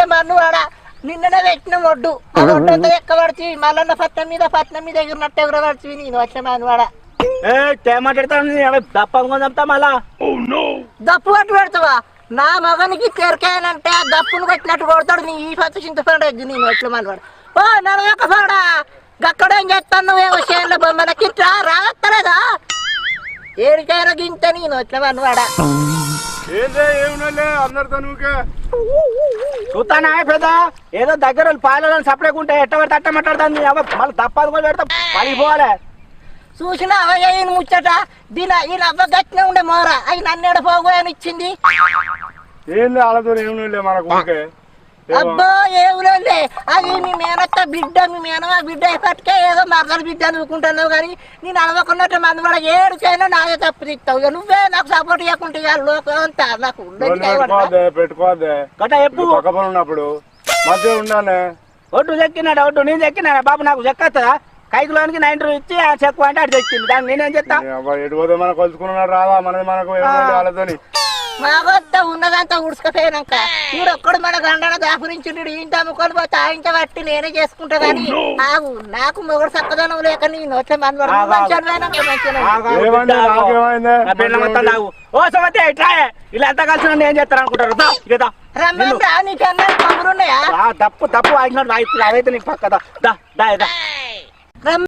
మన్ను వాడ నిన్ననే పెట్టిన ఒడ్డు ఆ ఒడ్డు అంతా ఎక్కబడిచి మళ్ళన్న పట్నం మీద ఎగిరినట్టు ఎగురబడిచి నేను వచ్చే మన్ను వాడ దప్ప మళ్ళా దప్పు పట్టు పెడతావా నా మగనికి తెరకాయనంటే ఆ దప్పును కట్టినట్టు కొడతాడు నీ ఈ పచ్చి చింతపండు ఎగ్గు నేను ఎట్లా మనవాడు ఓ నడవక పాడా గక్కడేం చేస్తాను ఏమో చేనుల బొమ్మలకి రావత్తలేదా ఏడికైనా గింత నేను ఎట్లా మనవాడా చూస్తానా పెద్ద ఏదో దగ్గర పాలని సపరేకుంటే ఎట్ట పడితే అట్ట మాట్లాడుతుంది మళ్ళీ తప్పదు కూడా పెడతా పడిపోవాలి చూసిన అవయ్యను ముచ్చట ఈయన అవ్వ గట్టిన ఉండే మోర అవి నన్నేడ పోగోయని ఇచ్చింది అబ్బో ఏవులే అది మీ మేనత్త బిడ్డ మీ మేనమా బిడ్డ ఎప్పటికే ఏదో మరదల బిడ్డ అనుకుంటున్నావు కానీ నేను అలవకున్నట్టు మంది కూడా ఏడుకైనా నాదే తప్పు తిస్తావు ఇక నువ్వే నాకు సపోర్ట్ ఇవ్వకుంటే లోకం అంతా నాకు ఉన్నప్పుడు మధ్య ఉండాలి ఒడ్డు చెక్కినాడు ఒడ్డు నేను చెక్కినా బాబు నాకు చెక్కదా కైకులోనికి 90 ఇచ్చి ఆ చెక్కు అంటే అటు తెచ్చింది దాన్ని నేనేం చెప్తా ఎటుపోతే మనం కొలుచుకున్నాడు రావా మనది మనకు వాళ్ళతోని మాకొత్త ఉన్నదంతా ఉడుచుకపోయినాక మీరు ఒక్కడు మన గండన దాపురించుడు ఇంత అమ్ముకొని పోతే ఇంత బట్టి నేనే చేసుకుంటా కానీ ఆగు నాకు మొగడు చక్కదనం లేక నేను వచ్చే ఇలా ఎంత కలిసి ఏం చేస్తారు అనుకుంటారు రమ్మని నీకన్నా కబురున్నాయా తప్పు ఆగినట్టు అయితే నీకు పక్కదా